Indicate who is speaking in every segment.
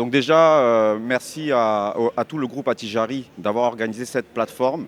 Speaker 1: Donc déjà, merci à tout le groupe Attijari d'avoir organisé cette plateforme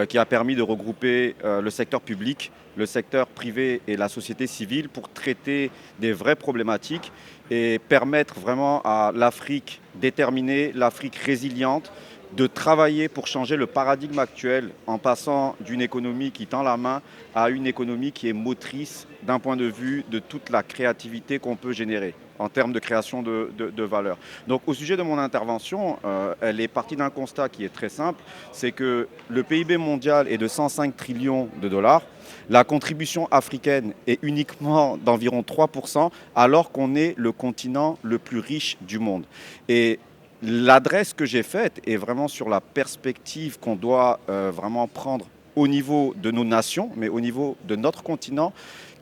Speaker 1: qui a permis de regrouper le secteur public, le secteur privé et la société civile pour traiter des vraies problématiques et permettre vraiment à l'Afrique déterminée, l'Afrique résiliente, de travailler pour changer le paradigme actuel en passant d'une économie qui tend la main à une économie qui est motrice d'un point de vue de toute la créativité qu'on peut générer en termes de création de valeur. Donc au sujet de mon intervention, elle est partie d'un constat qui est très simple, c'est que le PIB mondial est de 105 trillions de dollars, la contribution africaine est uniquement d'environ 3%, alors qu'on est le continent le plus riche du monde. Et l'adresse que j'ai faite est vraiment sur la perspective qu'on doit vraiment prendre au niveau de nos nations, mais au niveau de notre continent,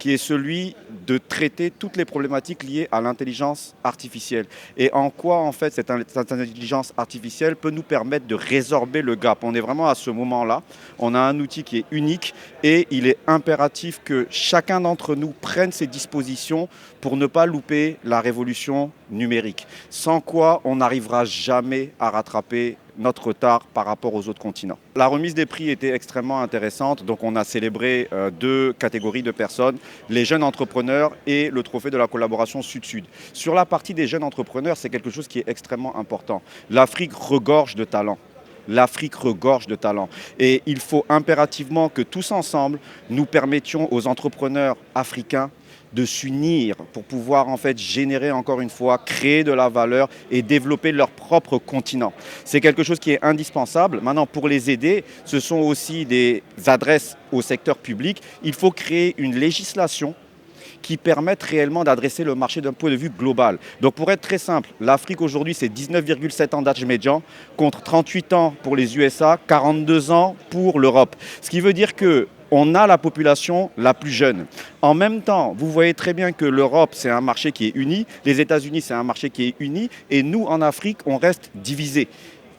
Speaker 1: qui est celui de traiter toutes les problématiques liées à l'intelligence artificielle. Et en quoi, en fait, cette intelligence artificielle peut nous permettre de résorber le gap. On est vraiment à ce moment-là. On a un outil qui est unique et il est impératif que chacun d'entre nous prenne ses dispositions pour ne pas louper la révolution numérique. Sans quoi, on n'arrivera jamais à rattraper notre retard par rapport aux autres continents. La remise des prix était extrêmement intéressante, donc on a célébré deux catégories de personnes, les jeunes entrepreneurs et le trophée de la collaboration Sud-Sud. Sur la partie des jeunes entrepreneurs, c'est quelque chose qui est extrêmement important. L'Afrique regorge de talents. L'Afrique regorge de talents. Et il faut impérativement que tous ensemble, nous permettions aux entrepreneurs africains de s'unir pour pouvoir en fait générer encore une fois, créer de la valeur et développer leur propre continent. C'est quelque chose qui est indispensable. Maintenant, pour les aider, ce sont aussi des adresses au secteur public. Il faut créer une législation qui permettent réellement d'adresser le marché d'un point de vue global. Donc pour être très simple, l'Afrique aujourd'hui c'est 19,7 ans d'âge médian contre 38 ans pour les USA, 42 ans pour l'Europe. Ce qui veut dire que on a la population la plus jeune. En même temps, vous voyez très bien que l'Europe, c'est un marché qui est uni, les États-Unis, c'est un marché qui est uni, et nous, en Afrique, on reste divisés.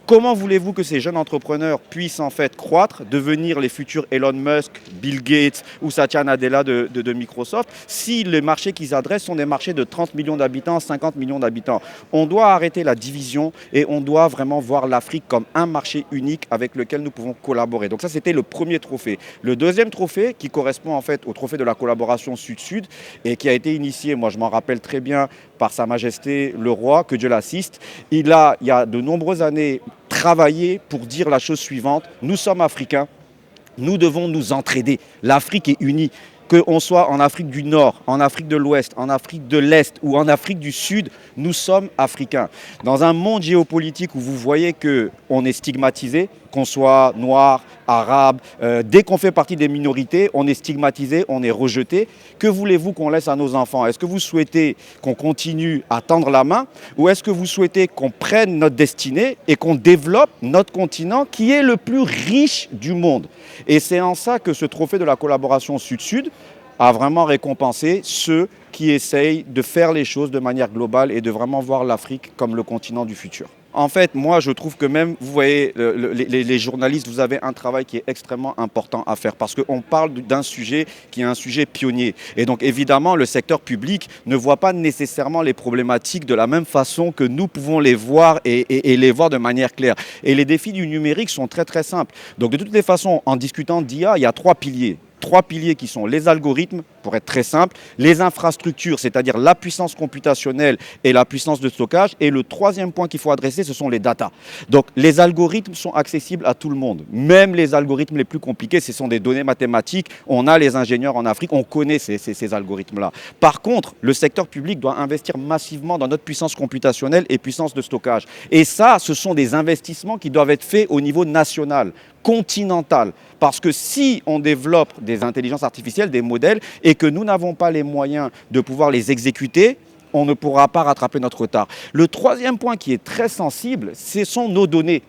Speaker 1: Comment voulez-vous que ces jeunes entrepreneurs puissent en fait croître, devenir les futurs Elon Musk, Bill Gates ou Satya Nadella de Microsoft si les marchés qu'ils adressent sont des marchés de 30 millions d'habitants, 50 millions d'habitants? On doit arrêter la division et on doit vraiment voir l'Afrique comme un marché unique avec lequel nous pouvons collaborer. Donc ça, c'était le premier trophée. Le deuxième trophée, qui correspond en fait au trophée de la collaboration Sud-Sud et qui a été initié, moi je m'en rappelle très bien, par Sa Majesté le Roi, que Dieu l'assiste. Il y a de nombreuses années, travaillé pour dire la chose suivante: nous sommes africains, nous devons nous entraider. L'Afrique est unie. Qu'on soit en Afrique du Nord, en Afrique de l'Ouest, en Afrique de l'Est ou en Afrique du Sud, nous sommes africains. Dans un monde géopolitique où vous voyez qu'on est stigmatisé, qu'on soit noir, arabe, dès qu'on fait partie des minorités, on est stigmatisé, on est rejeté. Que voulez-vous qu'on laisse à nos enfants? Est-ce que vous souhaitez qu'on continue à tendre la main ou est-ce que vous souhaitez qu'on prenne notre destinée et qu'on développe notre continent qui est le plus riche du monde? Et c'est en ça que ce trophée de la collaboration Sud-Sud a vraiment récompensé ceux qui essayent de faire les choses de manière globale et de vraiment voir l'Afrique comme le continent du futur. En fait, moi, je trouve que même, vous voyez, les journalistes, vous avez un travail qui est extrêmement important à faire parce qu'on parle d'un sujet qui est un sujet pionnier. Et donc, évidemment, le secteur public ne voit pas nécessairement les problématiques de la même façon que nous pouvons les voir et les voir de manière claire. Et les défis du numérique sont très, très simples. Donc, de toutes les façons, en discutant d'IA, il y a trois piliers. Trois piliers qui sont les algorithmes, pour être très simple, les infrastructures, c'est-à-dire la puissance computationnelle et la puissance de stockage. Et le troisième point qu'il faut adresser, ce sont les data. Donc les algorithmes sont accessibles à tout le monde. Même les algorithmes les plus compliqués, ce sont des données mathématiques. On a les ingénieurs en Afrique, on connaît ces algorithmes-là. Par contre, le secteur public doit investir massivement dans notre puissance computationnelle et puissance de stockage. Et ça, ce sont des investissements qui doivent être faits au niveau national, continental. Parce que si on développe des intelligences artificielles, des modèles, et que nous n'avons pas les moyens de pouvoir les exécuter, on ne pourra pas rattraper notre retard. Le troisième point qui est très sensible, ce sont nos données.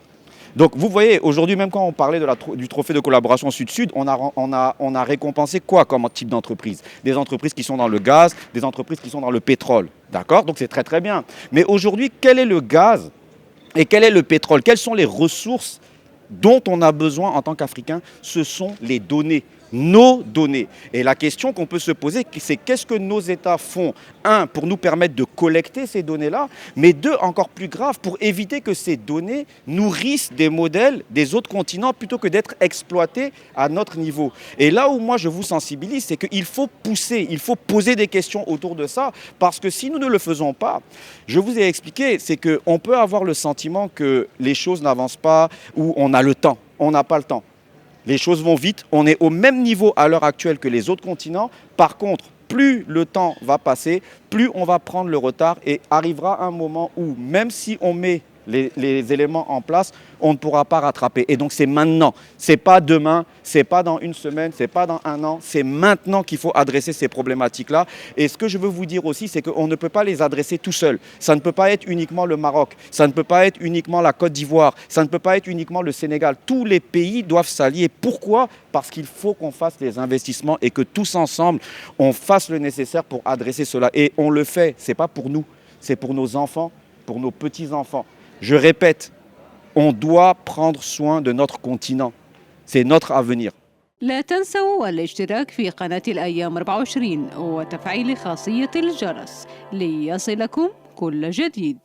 Speaker 1: Donc vous voyez, aujourd'hui, même quand on parlait du trophée de collaboration Sud-Sud, on a récompensé quoi comme type d'entreprise? Des entreprises qui sont dans le gaz, des entreprises qui sont dans le pétrole. D'accord? Donc c'est très très bien. Mais aujourd'hui, quel est le gaz et quel est le pétrole? Quelles sont les ressources dont on a besoin en tant qu'Africains? Ce sont les données. nos données. Et la question qu'on peut se poser, c'est qu'est-ce que nos États font, un, pour nous permettre de collecter ces données-là, mais deux, encore plus grave, pour éviter que ces données nourrissent des modèles des autres continents plutôt que d'être exploitées à notre niveau. Et là où moi je vous sensibilise, c'est qu'il faut pousser, il faut poser des questions autour de ça, parce que si nous ne le faisons pas, je vous ai expliqué, c'est qu'on peut avoir le sentiment que les choses n'avancent pas ou on a le temps. On n'a pas le temps. Les choses vont vite, on est au même niveau à l'heure actuelle que les autres continents. Par contre, plus le temps va passer, plus on va prendre le retard et arrivera un moment où même si on met les éléments en place, on ne pourra pas rattraper. Et donc c'est maintenant, c'est pas demain, c'est pas dans une semaine, c'est pas dans un an, c'est maintenant qu'il faut adresser ces problématiques-là. Et ce que je veux vous dire aussi, c'est qu'on ne peut pas les adresser tout seul. Ça ne peut pas être uniquement le Maroc, ça ne peut pas être uniquement la Côte d'Ivoire, ça ne peut pas être uniquement le Sénégal. Tous les pays doivent s'allier. Pourquoi ? Parce qu'il faut qu'on fasse les investissements et que tous ensemble, on fasse le nécessaire pour adresser cela. Et on le fait, ce n'est pas pour nous, c'est pour nos enfants, pour nos petits-enfants. Je répète, on doit prendre soin de notre continent. C'est notre avenir.
Speaker 2: لا تنسوا الاشتراك في قناة الأيام 24 وتفعيل خاصية الجرس ليصلكم كل جديد.